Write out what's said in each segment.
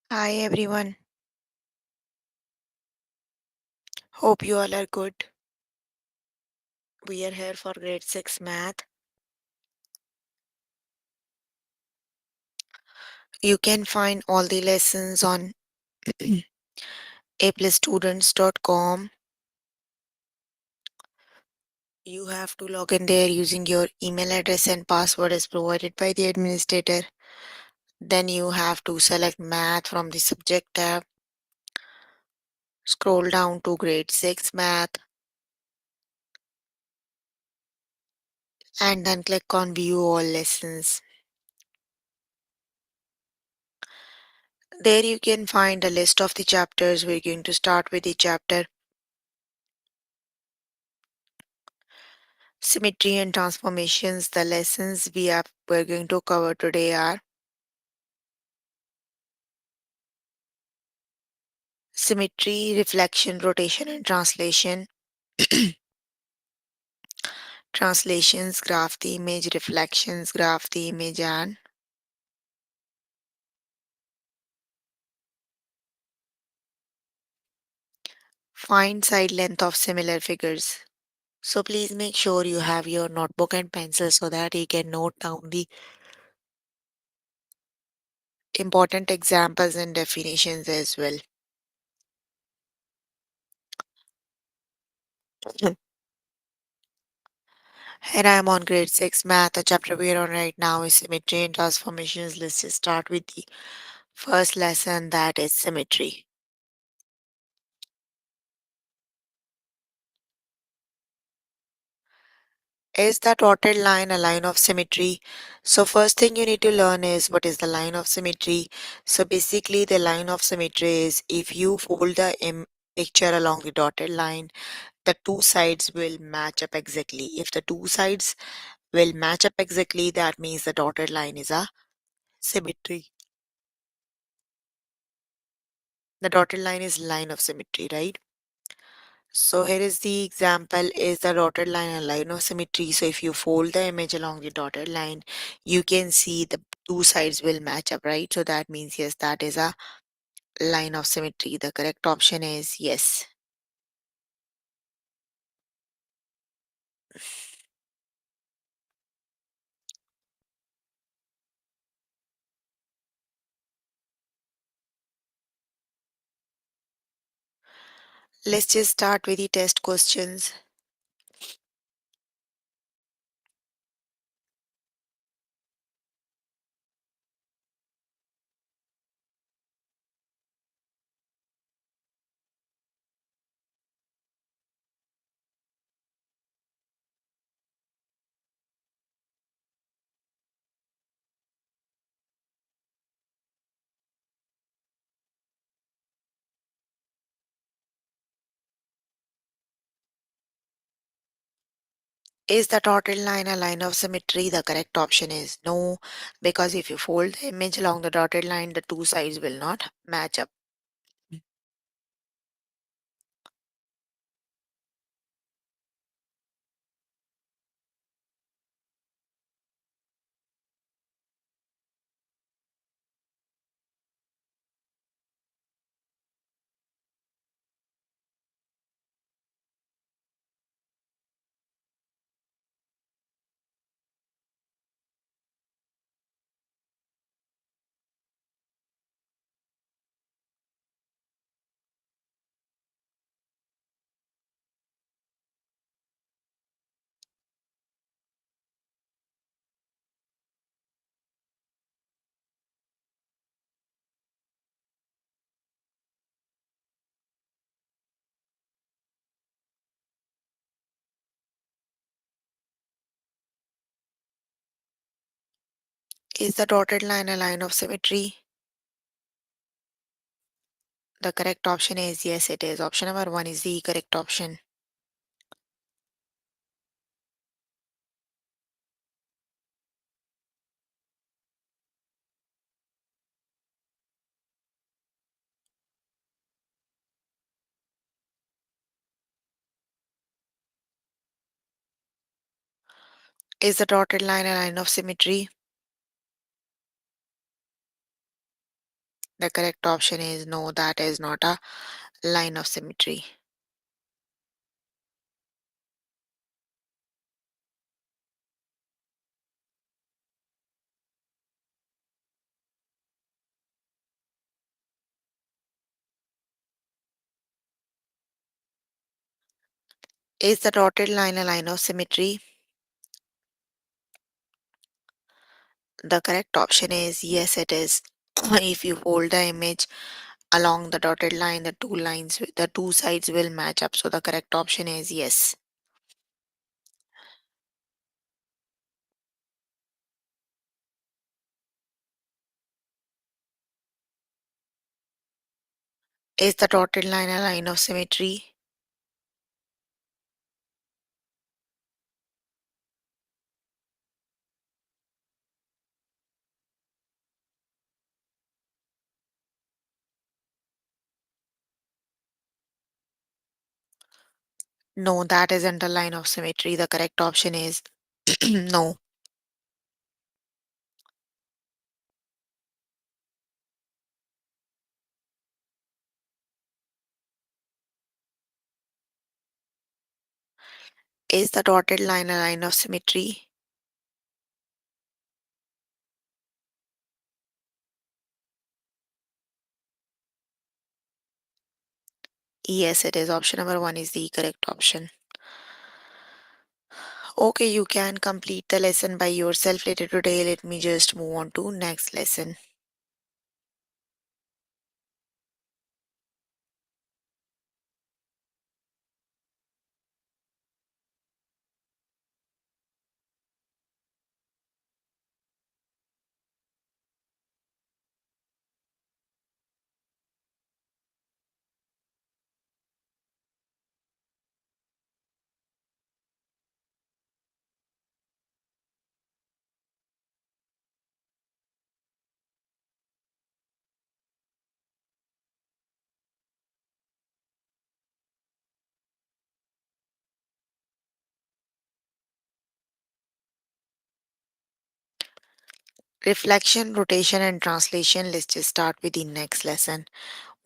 Hi everyone, hope you all are good. We are here for grade 6 math. You can find all the lessons on aplusstudents.com. You have to log in there using your email address and password as provided by the administrator. Then you have to select math from the subject tab. Scroll down to grade 6 math and then click on view all lessons. There you can find a list of the chapters. We're going to start with the chapter Symmetry and transformations. The lessons we're going to cover today are symmetry, reflection, rotation, and translation. Translations, graph the image, reflections, graph the image, and find side length of similar figures. So please make sure you have your notebook and pencil so that you can note down the important examples and definitions as well. Here I am on grade 6 math. The chapter we are on right now is symmetry and transformations. Let's just start with the first lesson, that is symmetry. Is the dotted line a line of symmetry? So first thing you need to learn is what is the line of symmetry. So basically the line of symmetry is if you fold the picture along the dotted line, the two sides will match up exactly. If the two sides will match up exactly, that means the dotted line is a symmetry. The dotted line is line of symmetry, right? So here is the example, is the dotted line a line of symmetry? So if you fold the image along the dotted line, you can see the two sides will match up, right? So that means yes, that is a line of symmetry. The correct option is yes. Let's just start with the test questions. Is the dotted line a line of symmetry? The correct option is no, because if you fold the image along the dotted line, the two sides will not match up. Is the dotted line a line of symmetry? The correct option is yes, it is. Option number one is the correct option. Is the dotted line a line of symmetry? The correct option is no, that is not a line of symmetry. Is the dotted line a line of symmetry? The correct option is yes, it is. If you hold the image along the dotted line, the two sides will match up. So the correct option is yes. Is the dotted line a line of symmetry? No, that isn't a line of symmetry. The correct option is no. Is the dotted line a line of symmetry? Yes, it is. Option number one is the correct option. Okay, you can complete the lesson by yourself later today. Let me just move on to next lesson. Reflection, rotation, and translation. Let's just start with the next lesson.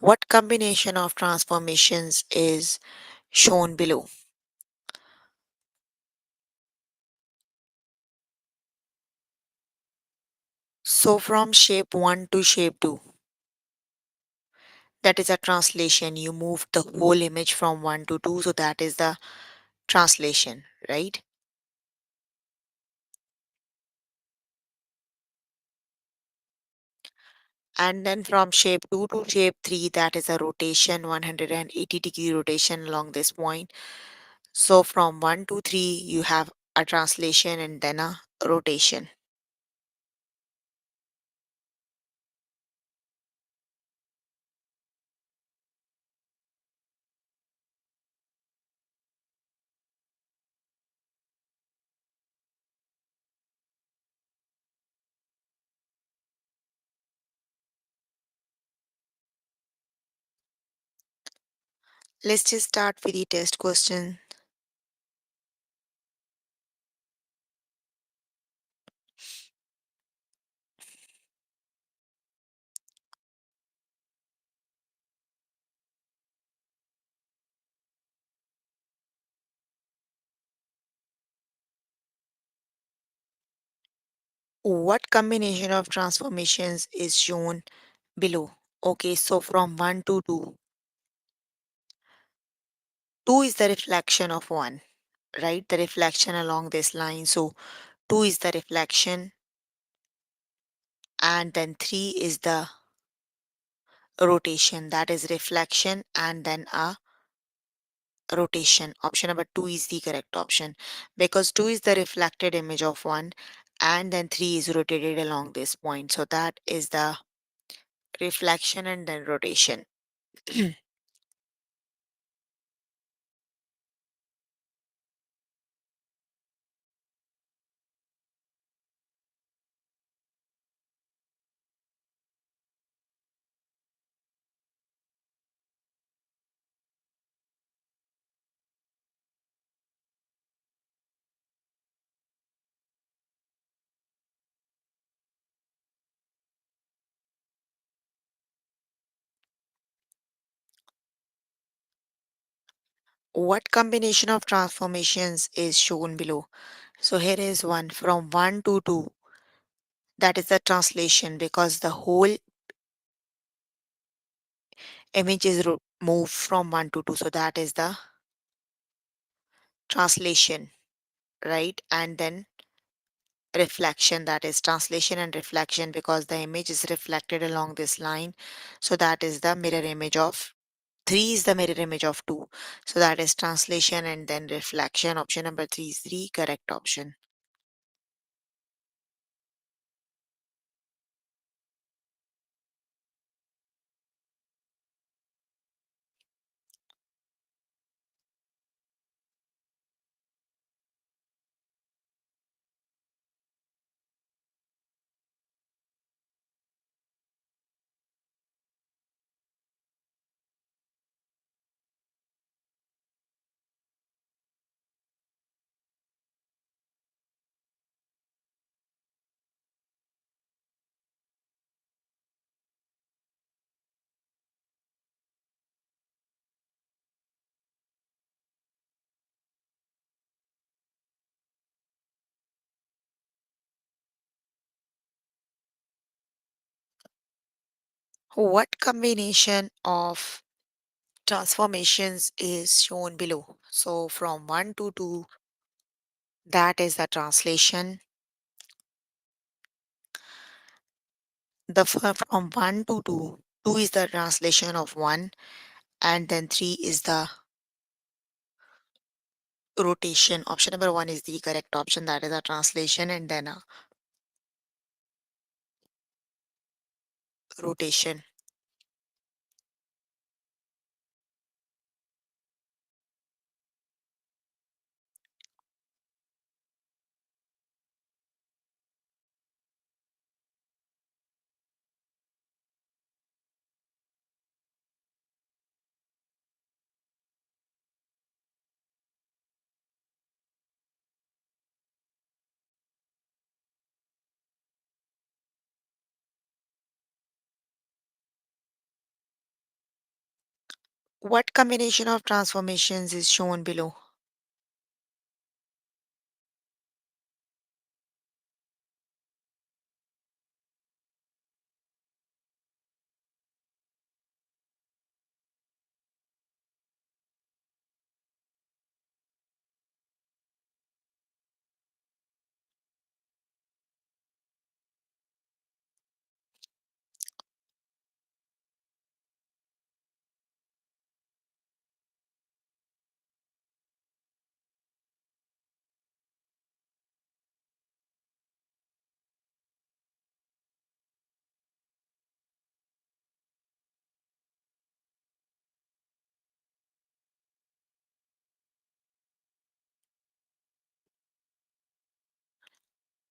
What combination of transformations is shown below? So from shape 1 to shape 2, that is a translation. You move the whole image from 1 to 2, so that is the translation, right? And then from shape 2 to shape 3, that is a rotation, 180-degree rotation along this point. So from 1 to 3, you have a translation and then a rotation. Let's just start with the test question. What combination of transformations is shown below? Okay, so from 1 to 2. 2 is the reflection of 1, right? The reflection along this line. So 2 is the reflection, and then 3 is the rotation. That is reflection and then a rotation. Option number 2 is the correct option because 2 is the reflected image of 1 and then 3 is rotated along this point. So that is the reflection and then rotation. What combination of transformations is shown below? So here is one from 1 to 2. That is the translation because the whole image is moved from 1 to 2. So that is the translation, right? And then reflection, that is translation and reflection because the image is reflected along this line. So that is the mirror image of 3 is the mirror image of 2. So that is translation and then reflection. Option number 3 is the correct option. What combination of transformations is shown below? So from 1 to 2, that is the translation. From 1 to 2, 2 is the translation of 1, and then 3 is the rotation. Option number 1 is the correct option, that is a translation and then a rotation. 'What combination of transformations is shown below?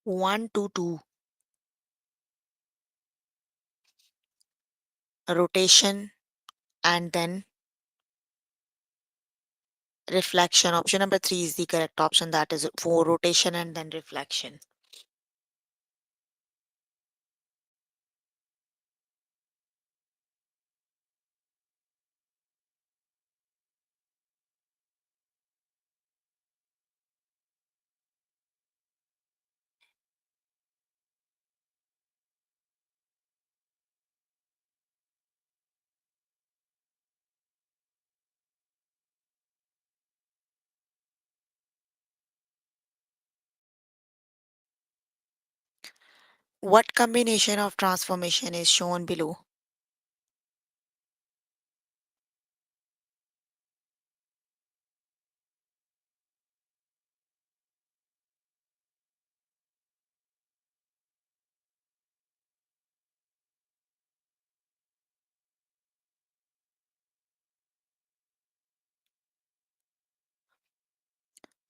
One to 2, rotation and then reflection. Option number 3 is the correct option, that is for rotation and then reflection. What combination of transformation is shown below?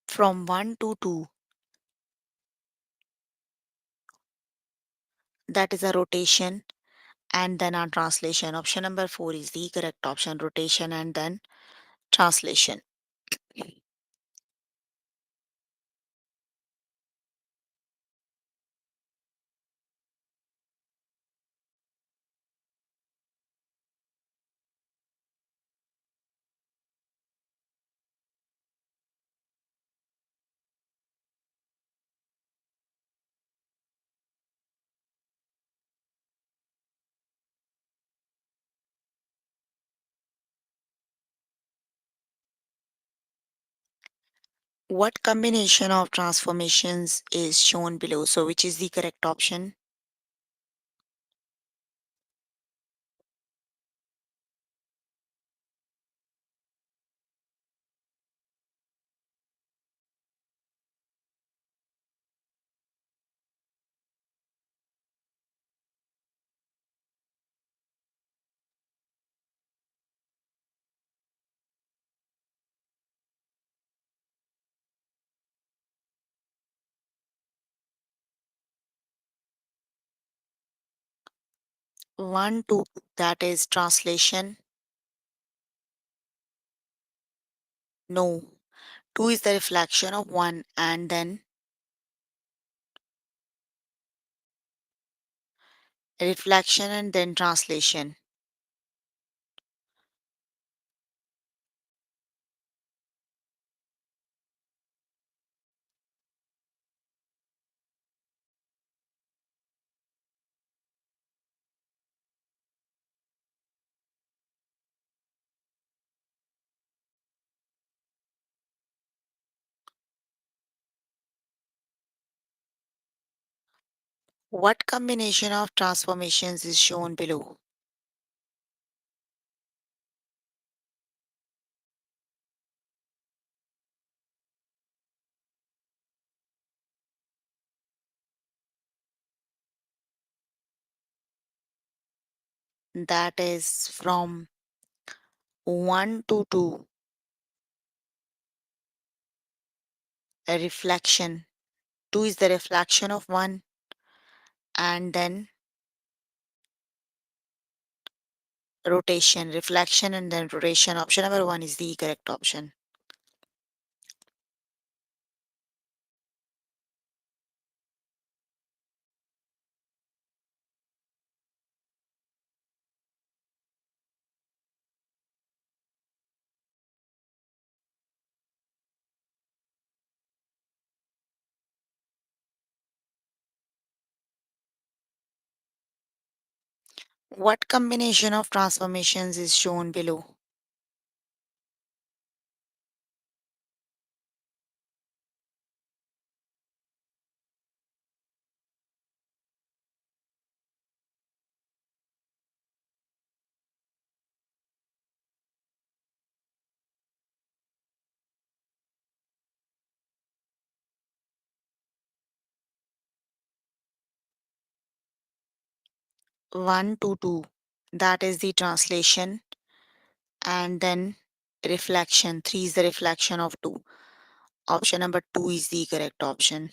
From 1 to 2, that is a rotation and then a translation. Option number 4 is the correct option, rotation and then translation. What combination of transformations is shown below? So, which is the correct option? 1, 2, that is translation. No. 2 is the reflection of 1 and then reflection and then translation. What combination of transformations is shown below? That is from 1 to 2, a reflection. 2 is the reflection of 1 and then rotation, reflection and then rotation. Option number 1 is the correct option. What combination of transformations is shown below? One to 2, that is the translation, and then reflection. 3 is the reflection of 2. Option number 2 is the correct option.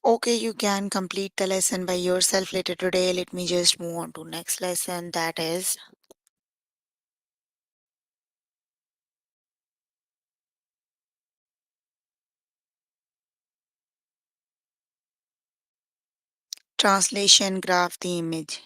Okay, you can complete the lesson by yourself later today. Let me just move on to next lesson, that is translation graph the image.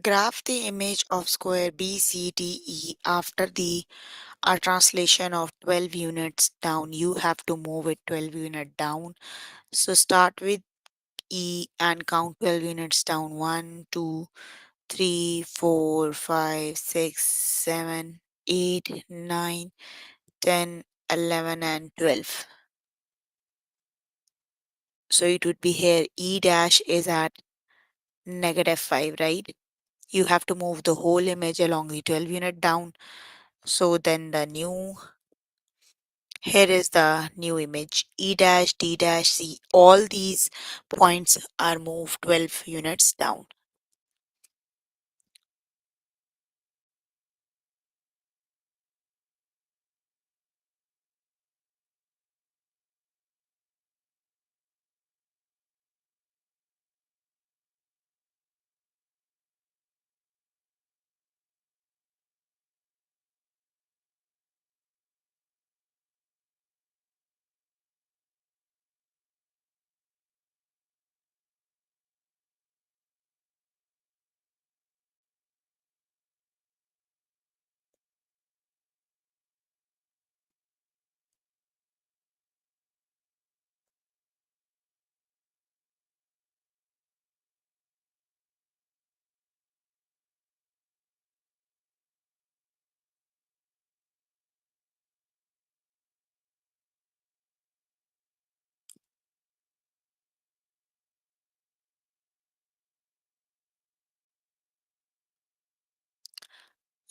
Graph the image of square BCDE after the translation of 12 units down. You have to move it 12 unit down. So start with E and count 12 units down. 1, 2, 3, 4, 5, 6, 7, 8, 9, 10, 11, and 12. So it would be here E dash is at -5, right? You have to move the whole image along the 12 unit down. So then the new, here is the new image E dash, D dash, C. All these points are moved 12 units down.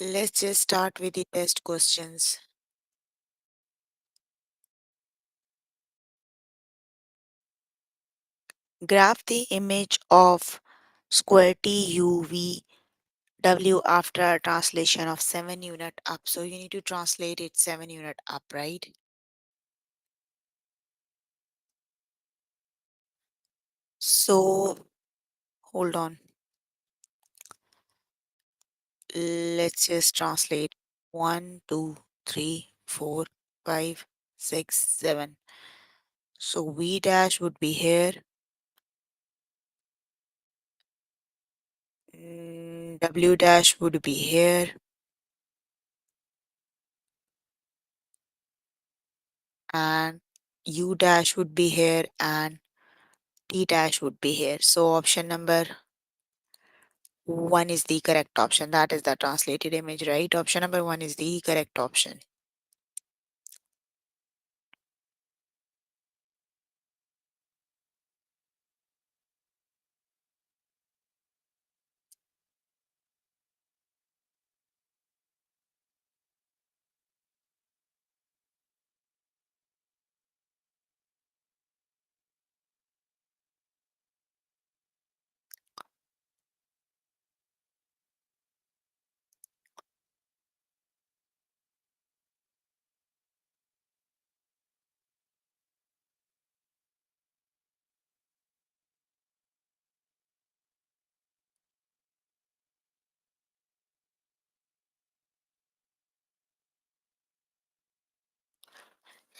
Let's just start with the test questions. Graph the image of square TUVW after a translation of 7 unit up. So you need to translate it 7 unit up, right? So hold on. Let's just translate 1, 2, 3, 4, 5, 6, 7. So V dash would be here. W dash would be here. And U dash would be here. And T dash would be here. So option number 1 is the correct option. That is the translated image, right? Option number 1 is the correct option.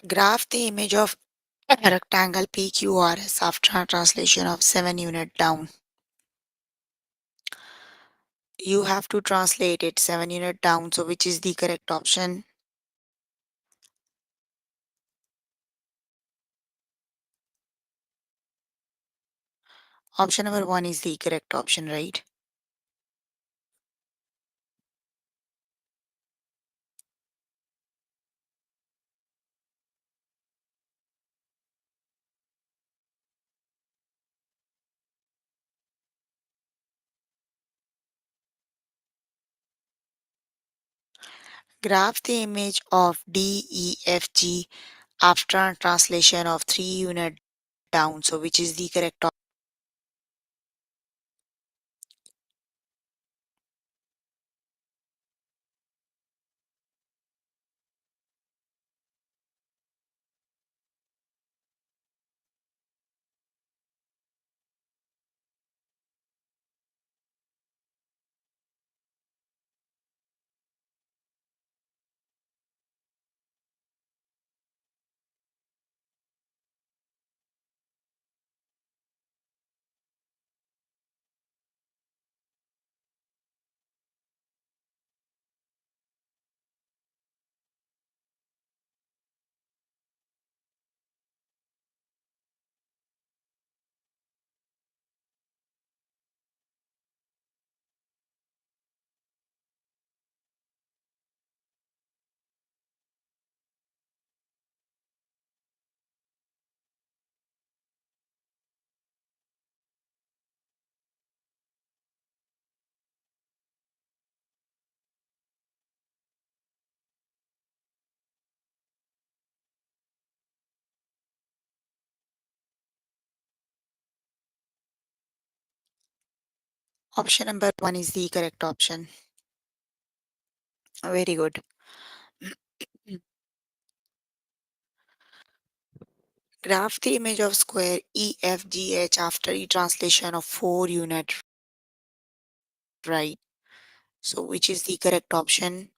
Graph the image of a rectangle PQRS after a translation of 7 unit down. You have to translate it 7 unit down. So which is the correct option? Option number 1 is the correct option, right? Graph the image of DEFG after a translation of 3 unit down. So which is the correct option? Option number one is the correct option. Very good. Graph the image of square EFGH after the translation of 4 unit right. So which is the correct option?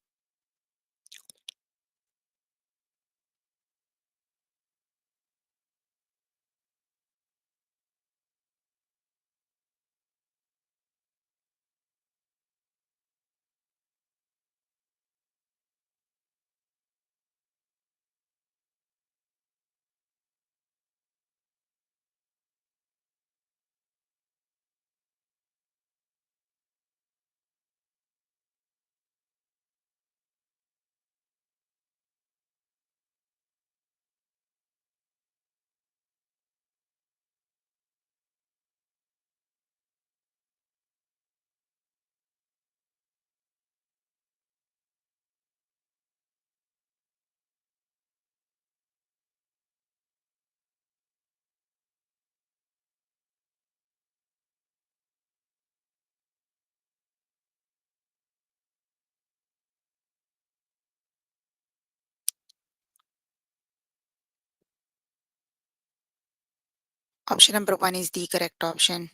Option number one is the correct option.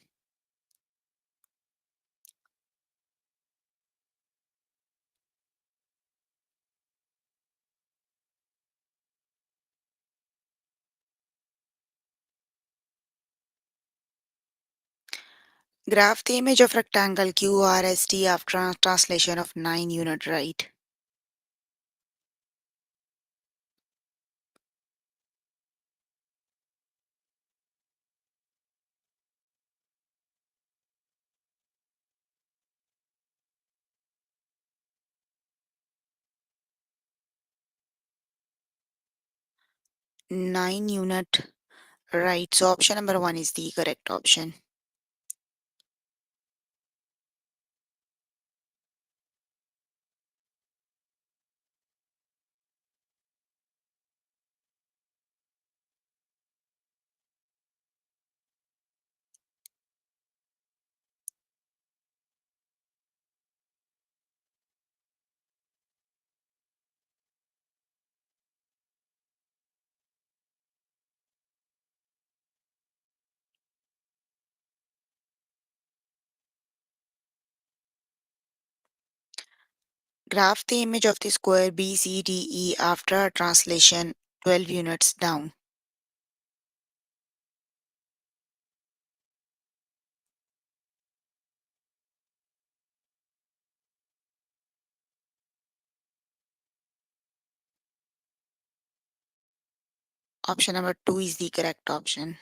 Graph the image of rectangle QRST after translation of 9 unit right. Nine unit right. So option number one is the correct option. Graph the image of the square BCDE after translation 12 units down. Option number two is the correct option.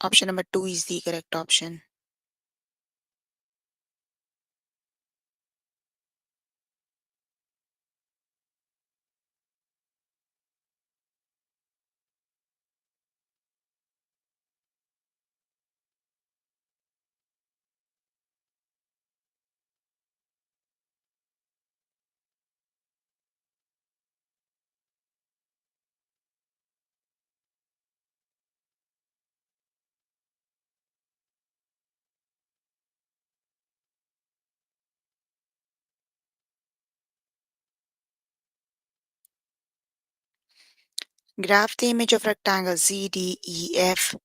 Option number two is the correct option. Graph the image of rectangle CDEF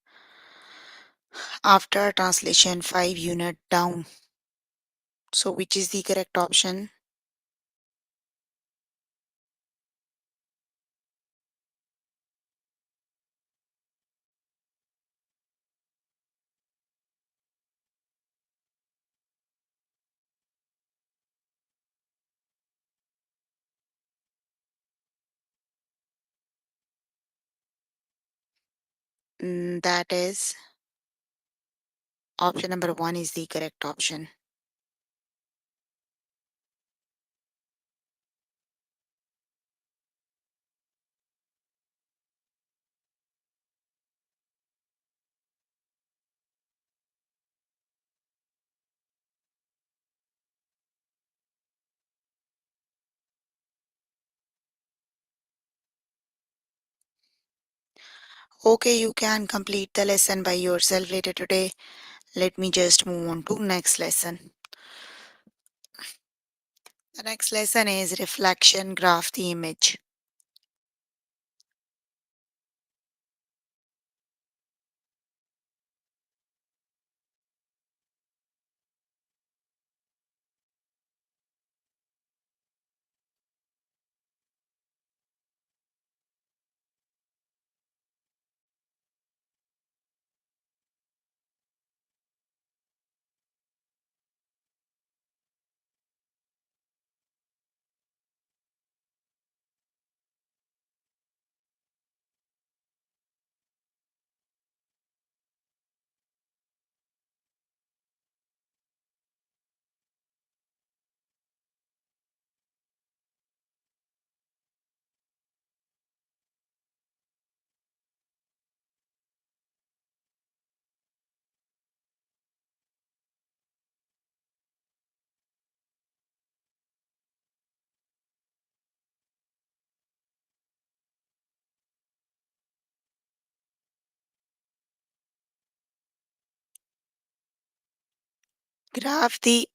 after translation 5 unit down. So which is the correct option? That is option number one is the correct option. Okay, you can complete the lesson by yourself later today. Let me just move on to next lesson. The next lesson is reflection graph the image. Graph the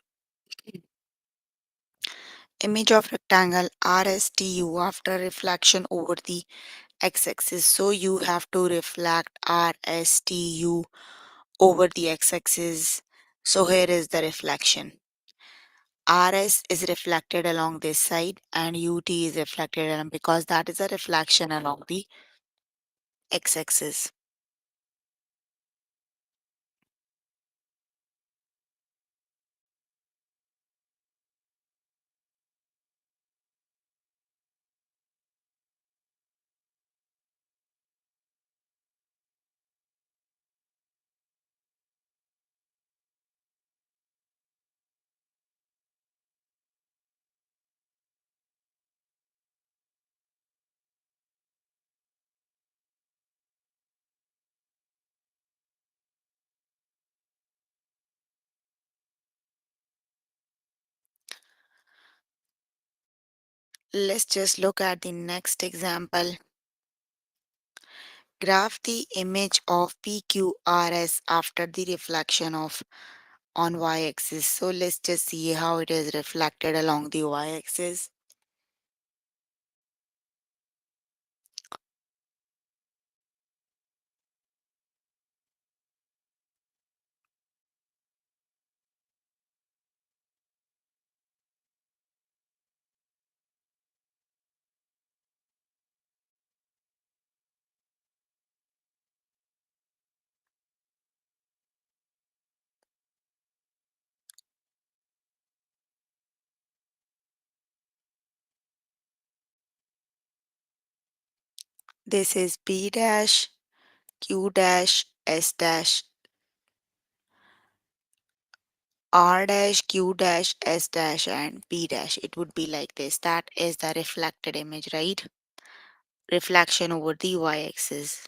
image of rectangle RSTU after reflection over the x-axis. So you have to reflect RSTU over the x-axis. So here is the reflection. RS is reflected along this side and UT is reflected along because that is a reflection along the x-axis. Let's just look at the next example. Graph the image of PQRS after the reflection of on y-axis. So let's just see how it is reflected along the y-axis. This is P dash, Q dash, S dash, R dash, Q dash, S dash, and P dash. It would be like this. That is the reflected image, right? Reflection over the y-axis.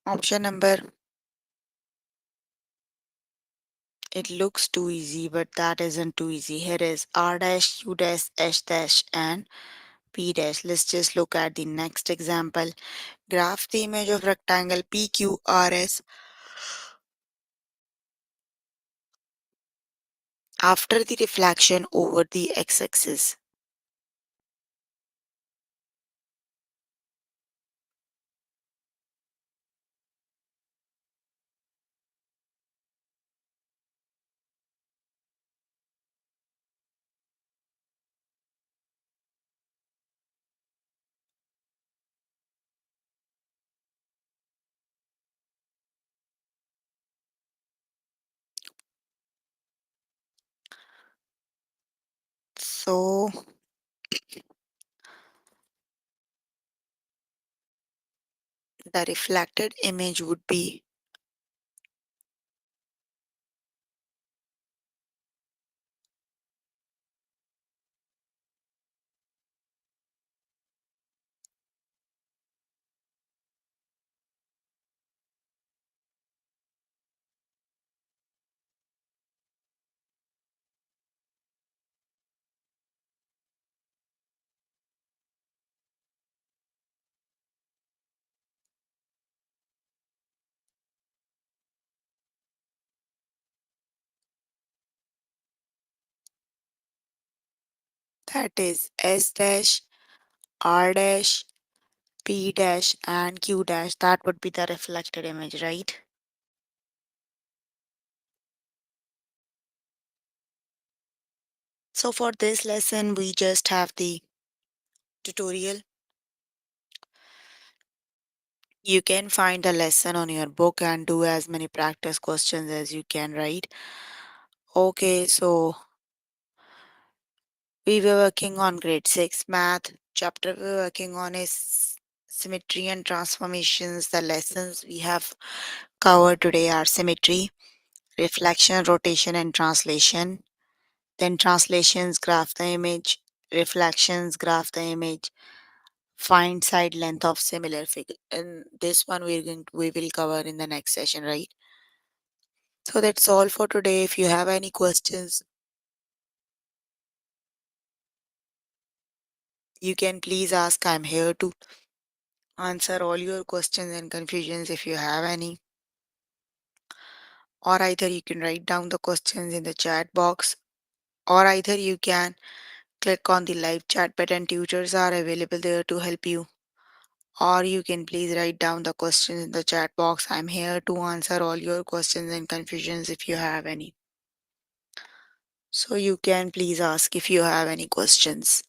Option number, it looks too easy, but that isn't too easy. Here is R dash, Q dash, S dash, and P dash. Let's just look at the next example. Graph the image of rectangle PQRS after the reflection over the x-axis. So The reflected image would be that is S dash, R dash, P dash, and Q dash. That would be the reflected image, right? So for this lesson, we just have the tutorial. You can find the lesson on your book and do as many practice questions as you can, right? Okay, so we were working on grade 6 math. Chapter we were working on is symmetry and transformations. The lessons we have covered today are symmetry, reflection, rotation, and translation. Then translations graph the image, reflections graph the image, find side length of similar figure. And this one we will cover in the next session, right? So that's all for today. If you have any questions, you can please ask. I'm here to answer all your questions and confusions if you have any. Or either you can write down the questions in the chat box, or either you can click on the live chat button. Tutors are available there to help you. Or you can please write down the questions in the chat box. I'm here to answer all your questions and confusions if you have any. So you can please ask if you have any questions.